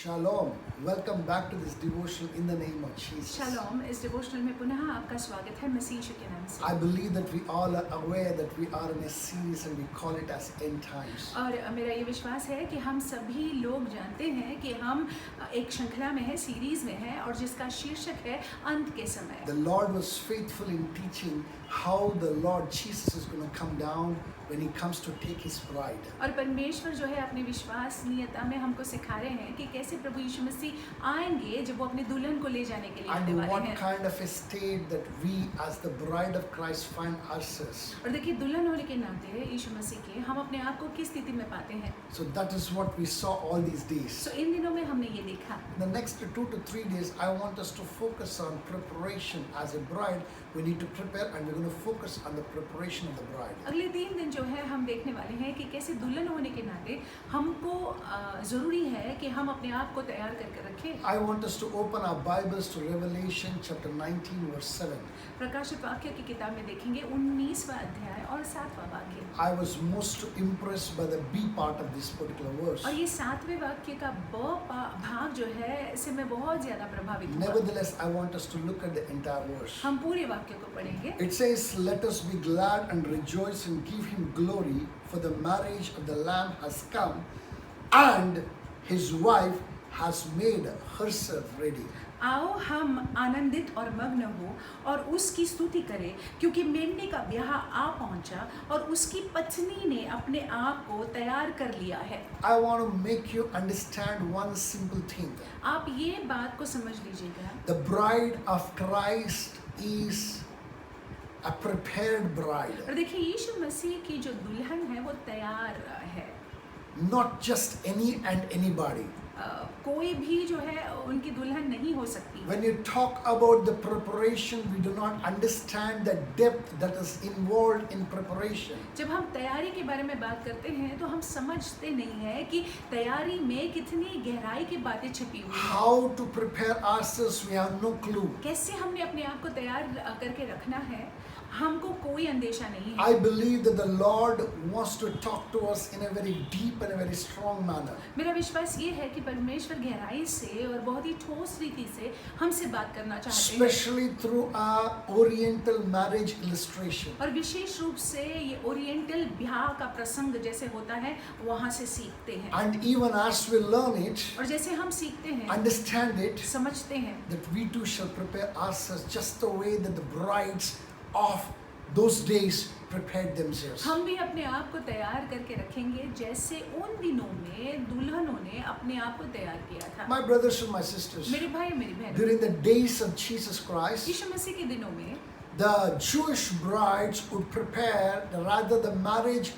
Shalom. Welcome back to this devotion in the name of Jesus. Shalom, इस devotional में पुनः आपका स्वागत है मसीह यीशु के नाम से। I believe that we all are aware that we are in a series and we call it as end times. और मेरा ये विश्वास है कि हम सभी लोग जानते हैं कि हम एक श्रृंखला में है, सीरीज में है और जिसका शीर्षक है अंत के समय। The Lord was faithful in teaching how the Lord Jesus is going to come down when he comes to take his bride. और परमेश्वर जो है अपने विश्वसनीयता में हमको सिखा रहे हैं कि कैसे प्रभु यीशु मसीह आएंगे जब वो अपने दुल्हन को ले जाने के लिए आने And वाले what हैं। kind of a state that we as the bride of Christ find ourselves. और देखिए दुल्हन होने के नाते यीशु मसीह के हम अपने आप को किस स्थिति में पाते हैं। So that is what we saw all these days. तो इन दिनों में हमने ये देखा। In the next 2 to 3 days, I want us to focus on preparation. As a bride, we need to prepare and we're going to focus on the preparation of the bride. अगले 3 दिन जो है हम देखने वाले हैं कि कैसे दुल्हन होने के नाते हमको ज़रूरी है कि हम अपने आप को तैयार करके रखें। I want us to open our Bibles to Revelation chapter 19 verse 7. प्रकाशित वाक्य की किताब में देखेंगे 19वां अध्याय और 7वां वाक्य। I was most impressed by the B part of this particular verse. और ये 7वें वाक्य का भाग जो है इससे मैं बहुत ज़्यादा प्रभावित हुआ। Nevertheless, I want us to look at the entire verse. हम पूरे वाक्य को पढ़ेंगे। It says, "Let us be glad and rejoice and give him glory, for the marriage of the Lamb has come, and his wife has made herself ready." आओ हम आनंदित और मग्न हो और उसकी स्तुति करें क्योंकि मेमने का ब्याह आ पहुंचा और उसकी पत्नी ने अपने आप को तैयार कर लिया है। I want to make you understand one simple thing. आप ये बात को समझ लीजिएगा। The bride of Christ is a prepared bride. और देखिए यीशु मसीह की जो दुल्हन है वो तैयार है। Not just any and anybody. कोई भी जो है उनकी दुल्हन नहीं हो सकती। When you talk about the preparation, we do not understand the depth that is involved in preparation. जब हम तैयारी के बारे में बात करते हैं तो हम समझते नहीं है कि तैयारी में कितनी गहराई की बातें छिपी हुई हैं। How to prepare ourselves, we have no clue. कैसे हमने अपने आप को तैयार करके रखना है हमको कोई अंदेशा नहीं है। I believe that the Lord wants to talk to us in a very deep and a very strong manner. मेरा विश्वास ये है कि परमेश्वर गहराई से और बहुत ही ठोस रीति से हमसे बात करना चाहते हैं। Especially through our Oriental marriage illustration. और विशेष रूप से ये ओरिएंटल ब्याह का प्रसंग जैसे होता है वहाँ से सीखते हैं। And even as we learn it, और जैसे हम सीखते हैं, understand it, समझते हैं, that we too shall prepare ourselves just the way that the brides of those days prepared themselves. हम भी अपने आप को तैयार करके रखेंगे जैसे उन दिनों में दुल्हनों ने अपने आप को तैयार किया था। My brothers and my sisters, मेरे भाई मेरी बहन, during the days of Jesus Christ, यीशु मसीह के दिनों में the Jewish brides would prepare rather the marriage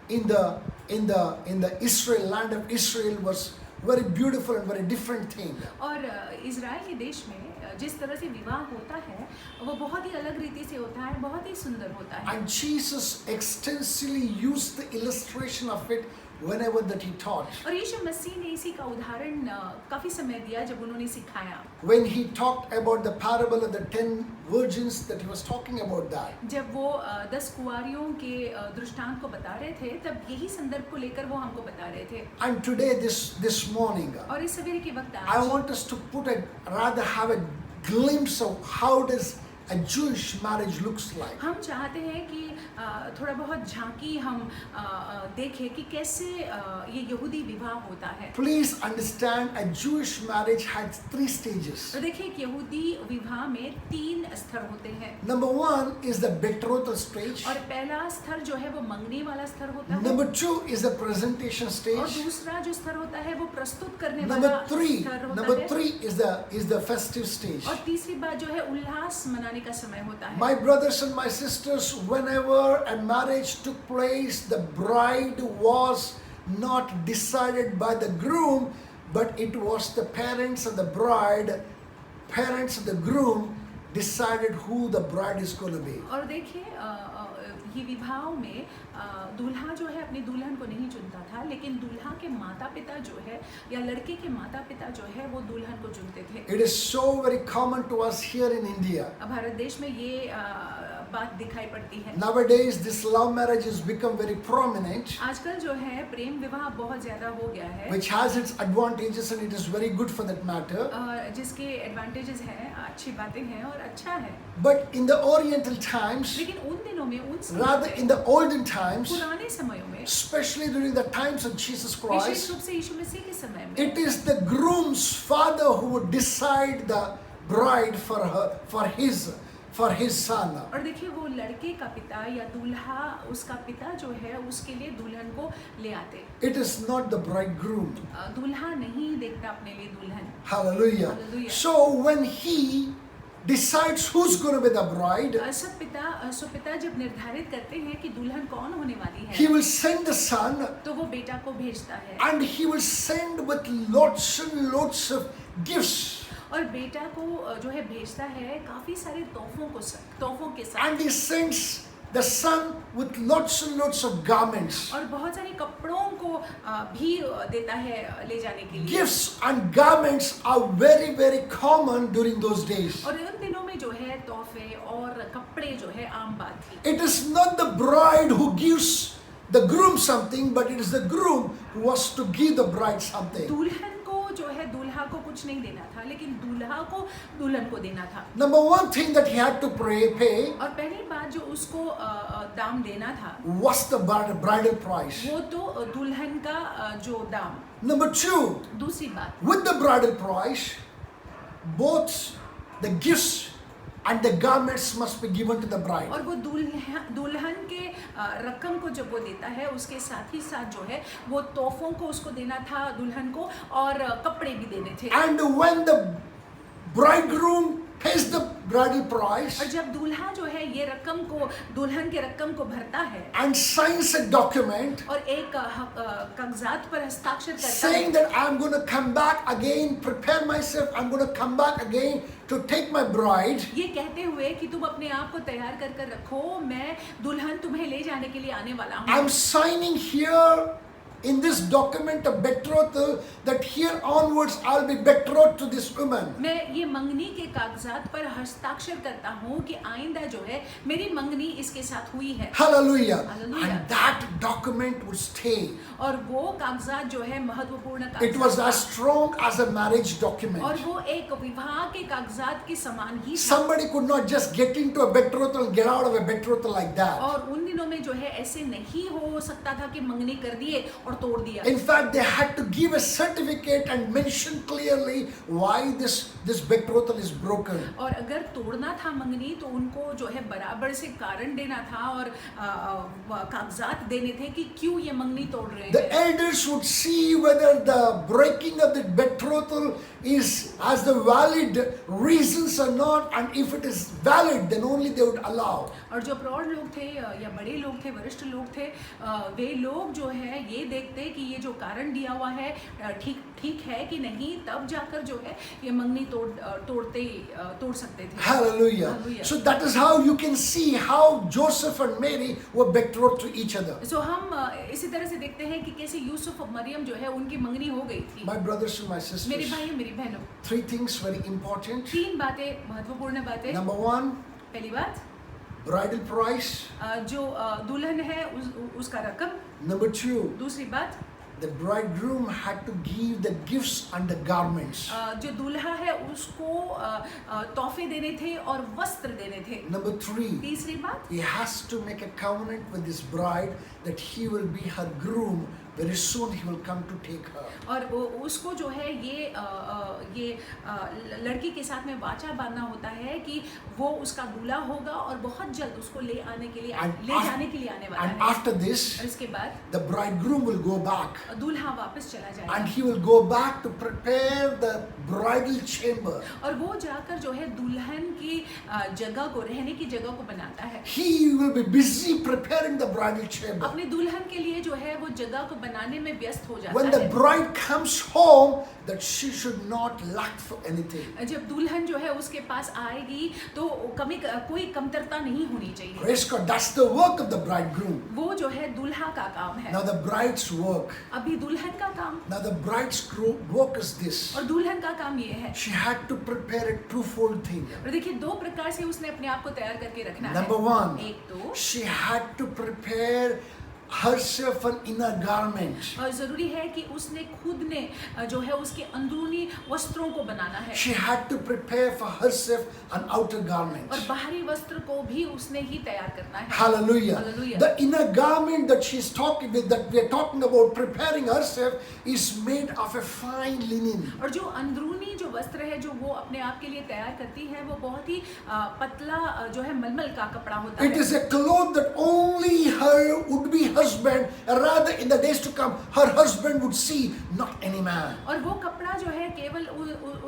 in the Israel land of Israel was very beautiful and very different thing. और Israel के देश में जिस तरह से विवाह होता है वो बहुत ही अलग रीति से होता है, बहुत ही सुंदर होता है। And Jesus extensively used the illustration of it whenever that he taught. और यीशु मसीह ने इसी का उदाहरण काफी समय दिया जब उन्होंने सिखाया। When he talked about the parable of the 10 virgins, that he was talking about that. जब वो 10 कुंवारियों के दृष्टांत को बता रहे थे तब यही संदर्भ को लेकर वो हमको बता रहे थे। And today, this morning, और इस सवेरे के वक्त I आज want us to have a glimpse of how does a Jewish marriage looks like. हम चाहते हैं कि थोड़ा बहुत झांकी हम देखें कि कैसे ये यहूदी विवाह होता है। Please understand, a Jewish marriage had 3 stages. तो देखिए एक यहूदी विवाह में 3 स्तर होते हैं। Number 1 is the betrothal stage. और पहला स्तर जो है वो मंगनी वाला स्तर होता है। Number 2 is the presentation और stage. दूसरा जो स्तर होता है वो प्रस्तुत करने Number वाला 3 स्तर होता है। is the festive stage. और तीसरी बात जो है उल्लास मनाने का समय होता है। My brothers and my sisters, whenever a marriage took place, the bride was not decided by the groom, but it was the parents of the bride, parents of the groom decided who the bride is going to be. और देखिए ये विवाहों में दूल्हा जो है अपनी दुल्हन को नहीं चुनता था, लेकिन दूल्हा के माता पिता जो है या लड़के के माता पिता जो है वो दुल्हन को चुनते थे। It is so very common to us here in India. अब भारत देश में ये बात दिखाई पड़ती है। Nowadays, this love marriage has become very prominent, आजकल जो है प्रेम विवाह बहुत ज्यादा हो गया है, which has its advantages and it is very good for that matter. जिसके एडवांटेजेस हैं, अच्छी बातें हैं और अच्छा है। But in the Oriental times, लेकिन उन दिनों में, उन समयों rather में, in the olden times, पुराने समयों में, especially during the times of Jesus wishes Christ, रूप से यीशु मसीह के समय में, it is the groom's father who would decide the bride for his son. और देखिए वो लड़के का पिता या दूल्हा, उसका पिता जो है उसके लिए दुल्हन को ले आते। It is not the bridegroom. दूल्हा नहीं देखता अपने लिए दुल्हन। Hallelujah. Hallelujah. So when he decides who's going to be the bride, सो पिता जब निर्धारित करते हैं कि दुल्हन कौन होने वाली he है, will send the son तो वो बेटा को भेजता है and he will send with lots and lots of gifts. और बेटा को जो है भेजता है काफी सारे तोहफों के साथ, And he sends the son with lots and lots of garments. और बहुत सारे कपड़ों को भी देता है ले जाने के लिए। Gifts and garments are very, very common during those days. और उन दिनों में जो है तोहफे और कपड़े जो है आम बात थी। It is not the bride who gives the groom something, but it is the groom who was to give the bride something. दुल्हन को जो है दूल्हा को कुछ नहीं देना था, लेकिन दूल्हा को दुल्हन को देना था। Number one thing that he had to pay और पहली बात जो उसको दाम देना था was the bridal price. वो तो दुल्हन का जो दाम। Number two, दूसरी बात, with the bridal price, both the gifts and the garments must be given to the bride. और वो दुल्हन के रकम को जब वो देता है, उसके साथ ही साथ जो है वो तोहफों को उसको देना था दुल्हन को, और कपड़े भी देने थे। And when the bridegroom pays the bridal price और जब दूल्हा जो है ये रकम को, दुल्हन के रकम को भरता है and signs a document और एक कागजात पर हस्ताक्षर करता saying है that I'm going to come back again, prepare myself, I'm going to come back again to take my bride, ये कहते हुए कि तुम अपने आप को तैयार कर कर रखो, मैं दुल्हन तुम्हें ले जाने के लिए आने वाला हूँ। I'm signing here in this document of betrothal that here onwards I'll be betrothed to this woman. मैं ये मंगनी के कागजात पर हस्ताक्षर करता हूँ कि आइंदा जो है मेरी मंगनी इसके साथ हुई है। Hallelujah. Hallelujah. And that document would stay. और वो कागजात जो है महत्वपूर्ण It was कागजात as strong as a marriage और document. वो एक विवाह के कागजात के समान ही था। Somebody could not just get into a betrothal and get out of a betrothal like that. और उन दिनों में जो है ऐसे नहीं हो सकता था कि मंगनी कर दिए और तोड़ दिया। In fact, they had to give a certificate and mention clearly why this betrothal is broken. और अगर तोड़ना था मंगनी तो उनको जो है बराबर से कारण देना था और कागजात देने थे कि क्यों ये मंगनी तोड़ रहे The हैं। elders would see whether the breaking of the betrothal has the valid reasons or not, and if it is valid, then only they would allow. और जो प्रौढ़ लोग थे या बड़े लोग थे, वरिष्ठ लोग थे, वे लोग जो है ये देखते कि ये जो कारण दिया हुआ है ठीक है कि नहीं, तब जाकर जो है ये मंगनी तोड़ सकते थे। Hallelujah. Hallelujah. So that is how you can see how Joseph and Mary were betrothed to each other. So हम इसी तरह से देखते हैं कि कैसे यूसुफ और मरियम जो है उनकी मंगनी हो गई थी। My brothers and my मेरे sisters, भाई मेरी बहनों, three things very important. 3 बातें महत्वपूर्ण बातें। Number one, पहली बात, bridal price. जो दुल्हन है उसका रकम। Number two, दूसरी बात, the bridegroom had to give the gifts and the garments. जो दूल्हा है उसको तोहफे देने थे और वस्त्र देने थे। Number three, तीसरी बात, he has to make a covenant with his bride that he will be her groom. Very soon he will come to take her. और उसको जो है ये लड़की के साथ में वाचा बांधना होता है कि वो उसका दूल्हा होगा और बहुत जल्द उसको ले जाने के लिए आने वाला And है। after this, और इसके बाद the bridegroom will go back. दूल्हा वापस चला जाएगा And he will go back to prepare the bridal chamber. और वो जाकर जो है दुल्हन की जगह को, रहने की जगह को बनाता है। He will be busy preparing the bridal chamber. अपने दुल्हन के लिए जो है वो जगह को बनाने में व्यस्त हो जाता when the है। bride comes home, that she should not lack for anything. जब दुल्हन जो है उसके पास आएगी तो कोई कमतरता नहीं होनी चाहिए। Praise God, that's the work of the bridegroom. वो जो है दूल्हा का काम है। Now the bride's work. अभी दुल्हन का काम, Now the bride's work is this. और दुल्हन का काम ये है, She had to prepare a twofold thing. और देखिए दो प्रकार से उसने अपने आप को तैयार करके रखना है। Number one, एक तो she had to prepare herself an inner garment. और जरूरी है कि उसने खुद ने जो है उसके अंदरूनी वस्त्रों को बनाना है, She had to prepare for herself an outer garment. और बाहरी वस्त्र को भी उसने ही तैयार करना है। Hallelujah. Hallelujah. The inner garment that she's talking with, that we are talking about preparing herself, is made of a fine linen. और जो अंदरूनी जो वस्त्र है जो वो अपने आप के लिए तैयार करती है वो बहुत ही पतला जो है मलमल का कपड़ा होता It है। is a cloth that only her would-be husband, rather in the days to come, her husband would see, not any man. और वो कपड़ा जो है केवल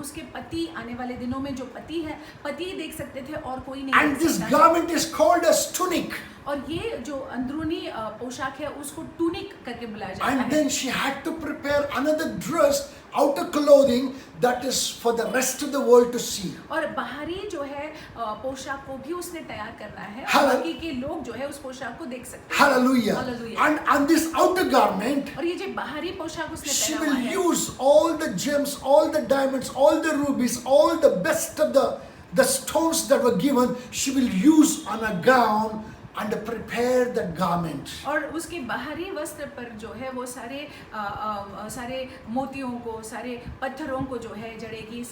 उसके पति, आने वाले दिनों में जो पति है, पति देख सकते थे और कोई नहीं And देख this सकता था। garment is called as tunic. और ये जो अंदरूनी पोशाक है उसको टूनिक करके बुलाया जाता And है। then she had to prepare another dress, outer clothing, that is for the rest of the world to see. और बाहरी जो है पोशाक को भी उसने तैयार करना है, और Hallelujah. बाकी के लोग जो है उस पोशाक को देख सकते हैं। Hallelujah. Hallelujah. And this outer garment, और ये जो बाहरी पोशाक उसने she पहना will हुआ है, use all the gems, all the diamonds, all the rubies, all the best of the stones that were given, she will use on a gown and prepare the garment. और उसके बाहरी वस्त्र पर जो है वो सारे मोतियों को, सारे पत्थरों को जो है जड़ेगी,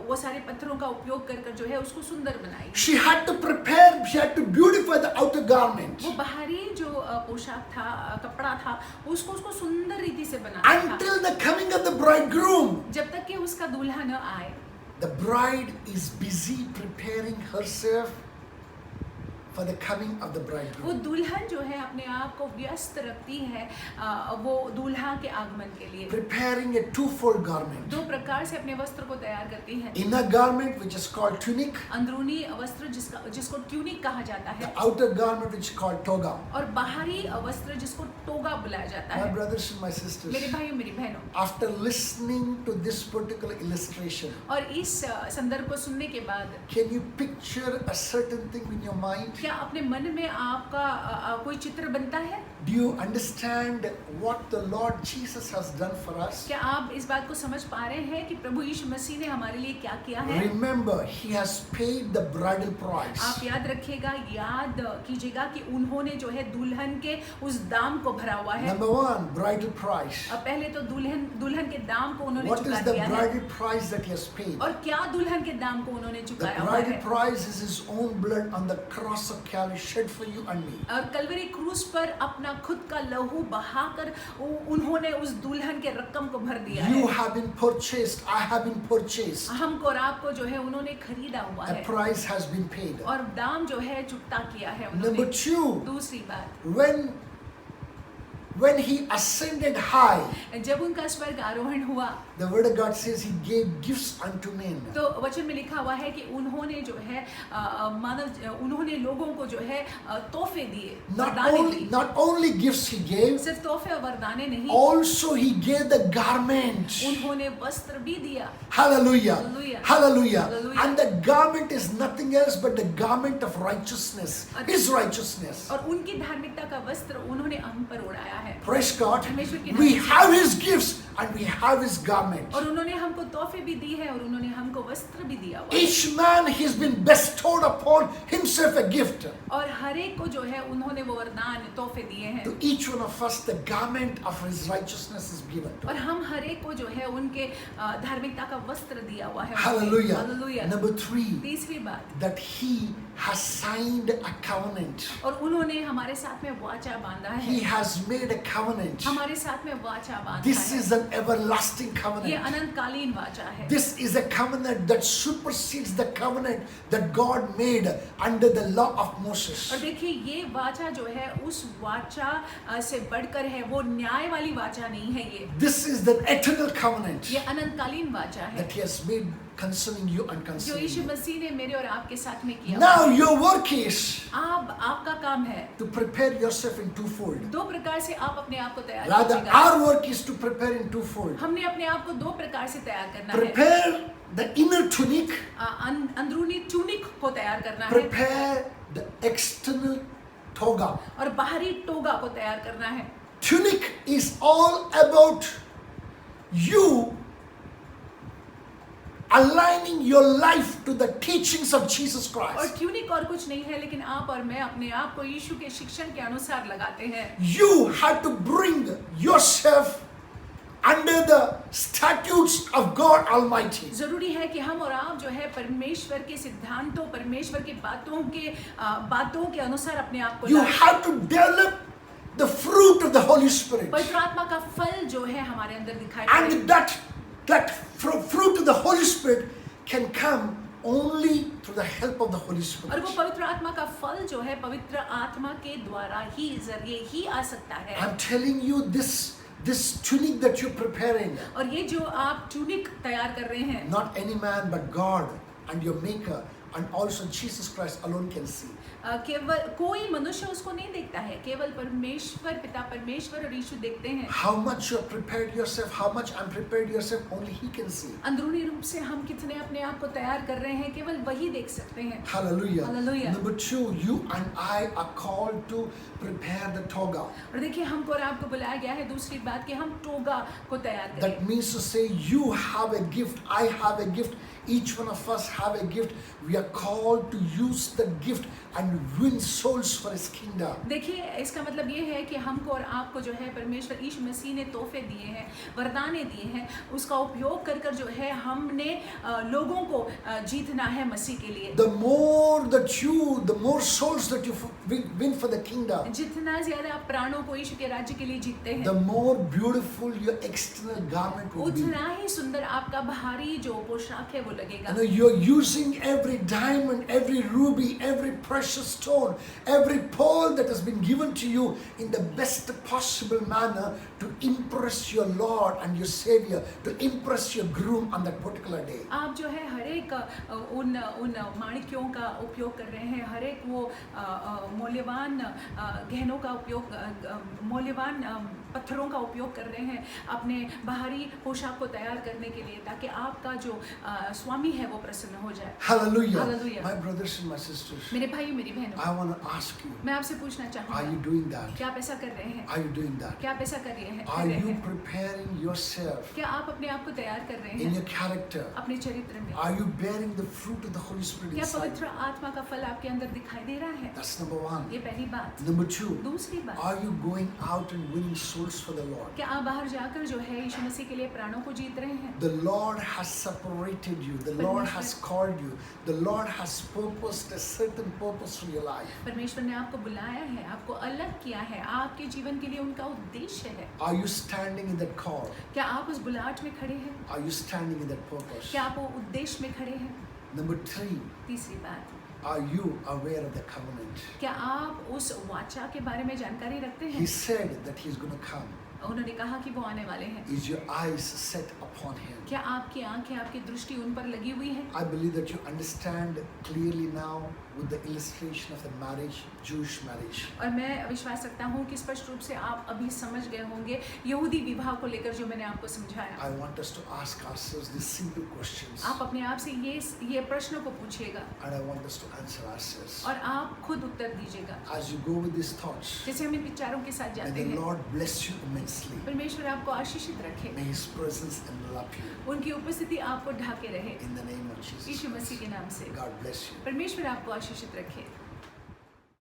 वो सारे पत्थरों का उपयोग कर जो है उसको सुंदर बनाएगी। She had to prepare, she had to beautify the outer garment वो बाहरी जो पोशाक था, कपड़ा था, उसको सुंदर रीति से बनाना था, until the coming of the bridegroom. जब तक कि उसका दूल्हा न आए। The bride is busy preparing herself for the coming of the वो bridegroom. दुल्हन जो है अपने आप को व्यस्त रखती है वो दूल्हा के आगमन के लिए। Preparing a twofold garment. दो प्रकार से अपने वस्त्र को तैयार करती है। Inner garment, which is called tunic, अंदरूनी वस्त्र जिसको ट्यूनिक कहा जाता the है, outer garment, which is called toga. और बाहरी वस्त्र जिसको टोगा बुलाया जाता My है। brothers and my sisters, मेरे भाइयों मेरी बहनों, after listening to this particular illustration, और इस संदर्भ को सुनने के बाद can you picture a certain thing in your mind? क्या अपने मन में आपका कोई चित्र बनता है? Do you understand what the Lord Jesus has done for us? क्या आप इस बात को समझ पा रहे हैं कि प्रभु यीशु मसीह ने हमारे लिए क्या किया है? Remember, He has paid the bridal price. आप याद रखिएगा, याद कीजिएगा कि उन्होंने जो है दुल्हन के उस दाम को भरा हुआ है। Number one, bridal price. अब पहले तो दुल्हन के दाम को उन्होंने What चुका is the दिया है। bridal price that He has paid? और क्या दुल्हन के दाम को उन्होंने The चुकाया हुआ bridal है? price is His own blood on the cross of Calvary shed for you and me. और कलवरी क्रूस पर अपना खुद का लहू बहाकर उन्होंने उस दुल्हन के रकम को भर दिया You है। have been purchased. I have been purchased. हमको और आपको जो है उन्होंने खरीदा हुआ The है, price has been paid. और दाम जो है चुकता किया है Number उन्होंने। two, दूसरी बात, when He ascended high, जब उनका स्वर्ग आरोहण हुआ the word of God says He gave gifts unto men. तो वचन में लिखा हुआ है कि उन्होंने जो है उन्होंने लोगों को जो है तोहफे दिए, वरदाने दी। Not only gifts He gave, सिर्फ तोहफे और वरदाने नहीं, also He gave the garment. उन्होंने वस्त्र भी दिया। Hallelujah. Hallelujah. Hallelujah. Hallelujah. And the garment is nothing else but the garment of righteousness. His righteousness. और उनकी धार्मिकता का वस्त्र उन्होंने हम पर उड़ाया है। Praise God. परमेश्वर की We धार्मिकता। have His gifts and we have His garment. और उन्होंने हमको तोहफे भी दी है और उन्होंने हमको वस्त्र भी दिया हुआ है। Each man has been bestowed upon himself a gift. और हर एक को जो है उन्होंने वो वरदान तोहफे दिए हैं। To each one of us, the garment of His righteousness is given. और हम हर एक को जो है उनके धार्मिकता का वस्त्र दिया हुआ है। Hallelujah. Hallelujah. Number three, तीसरी बात, that He has signed a covenant. और उन्होंने हमारे साथ में वाचा बांधा He है। has made a covenant. हमारे साथ में वाचा बांधा This है। is an everlasting ये covenant. अनंतकालीन वाचा है। This is a covenant that supersedes the covenant that God made under the law of Moses. और देखिए ये वाचा जो है उस वाचा से बढ़कर है, वो न्याय वाली वाचा नहीं है। This is the eternal covenant ये अनंतकालीन वाचा है that He has made concerning you and जो concerning यीशु me. मसीह ने मेरे और आपके साथ में किया। Now your work is आपका काम है to prepare yourself in twofold. दो प्रकार से आप अपने आप को तैयार Rather, कीजिएगा। our work is to prepare in twofold. हमने अपने आप को दो प्रकार से तैयार करना है। Prepare the inner tunic, अंदरूनी टूनिक को तैयार करना है prepare the external toga. और बाहरी टोगा को तैयार करना है। Tunic is all about you aligning your life to the teachings of Jesus और Christ. ट्यूनिक और कुछ नहीं है, लेकिन आप और मैं अपने आप को यीशु के शिक्षण के अनुसार लगाते हैं। You have to bring yourself under the statutes of God Almighty. जरूरी है कि हम और आप जो है परमेश्वर के सिद्धांतों, परमेश्वर की बातों के अनुसार अपने आप को You लाएं। have to develop the fruit of the Holy Spirit. पवित्र आत्मा का फल जो है हमारे अंदर दिखाई पड़े। And that fruit of the Hoली Spirit can come only through the help of the Holy और Spirit. वो पवित्र आत्मा का फल जो है पवित्र आत्मा के द्वारा ही जरिए ही आ सकता है। I'm telling you this tunic that you're preparing, और ये जो आप ट्यूनिक तैयार कर रहे हैं, not any man but God and your Maker and also Jesus Christ alone can see. केवल कोई मनुष्य उसको नहीं देखता है, केवल परमेश्वर पिता परमेश्वर और यीशु देखते हैं। How much you have prepared yourself, how much I'm prepared yourself, only He can see. अंदरूनी रूप से हम कितने अपने आप को तैयार कर रहे हैं, केवल वही देख सकते हैं। Hallelujah. Hallelujah. Number 2, you and I are called to prepare the toga. और देखिए हमको और आपको बुलाया गया है दूसरी बात कि हम टोगा को तैयार करें। That means to say you have a gift, I have a gift, each one of us have a gift. We are called to use the gift and win souls for His kingdom. देखिए इसका मतलब ये है कि हमको और आपको जो है परमेश्वर यीशु मसीह ने तोहफे दिए हैं, वरदाने दिए हैं, उसका उपयोग कर कर जो है हमने लोगों को जीतना है मसीह के लिए। The more souls that you win for the kingdom, जितना ज्यादा आप प्राणों को यीशु के राज्य के लिए जीतते हैं, the more beautiful your external garment will be. उतना ही सुंदर आपका बाहरी जो पोशाक है वो लगेगा। You know, you're using every diamond, every ruby, every precious stone, every pearl that has been given to you in the best possible manner to impress your Lord and your Savior, to impress your groom on that particular day. आप जो है हर एक उन माणिक्यों का उपयोग कर रहे हैं, हर एक वो मूल्यवान गहनों का उपयोग, मूल्यवान पत्थरों का उपयोग कर रहे हैं अपने बाहरी पोशाक को तैयार करने के लिए, ताकि आपका जो स्वामी है वो प्रसन्न हो जाए। Hallelujah. Hallelujah. My brothers and my sisters, मेरे भाई मेरी बहनों, I want to ask you, मैं आपसे पूछना are you चाहूँगा, doing that? क्या आप ऐसा कर रहे हैं? Are you doing that? क्या आप ऐसा कर रहे हैं? Are you preparing yourself क्या आप अपने आप को तैयार कर रहे in हैं your character? अपने चरित्र में? Are you bearing the fruit of the Holy Spirit क्या inside? पवित्र आत्मा का फल आपके अंदर दिखाई दे रहा है? That's number one. ये पहली बात। Number 2, दूसरी बात, are you going out and winning souls for the Lord? क्या आप बाहर जाकर जो है यीशु मसीह के लिए प्राणों को जीत रहे हैं? The Lord has separated you. The Lord has called you. The Lord has purposed a certain purpose for your life. परमेश्वर ने आपको बुलाया है, आपको अलग किया है, आपके जीवन के लिए उनका उद्देश्य है। Are you standing in that call? क्या आप उस बुलाहट में खड़े हैं? Are you standing in that purpose? क्या आप वो उद्देश्य में खड़े हैं? Number 3, तीसरी बात, are you aware of the covenant? क्या आप उस वाचा के बारे में जानकारी रखते He हैं? said that He's going to come. उन्होंने कहा कि वो आने वाले हैं। Is your eyes set upon Him? क्या आपकी आंखें, आपकी दृष्टि उन पर लगी हुई है? I believe that you understand clearly now with the illustration of the marriage, Jewish marriage. और मैं विश्वास रखता हूँ कि स्पष्ट रूप से आप अभी समझ गए होंगे यहूदी विवाह को लेकर जो मैंने आपको समझाया। I want us to ask ourselves these simple questions, आप अपने आप से ये प्रश्नों को पूछिएगा and I want us to answer ourselves. और आप खुद उत्तर दीजिएगा। As you go with these thoughts, जैसे हम इन विचारों के साथ may जाते the हैं, Lord bless you immensely. परमेश्वर आपको आशीषित रखे, May His presence envelop you उनकी उपस्थिति आपको ढाके रहे, in the name of Jesus Yeshu Masih Christ. के नाम से। God bless you. परमेश्वर आपको आशीषित रखे।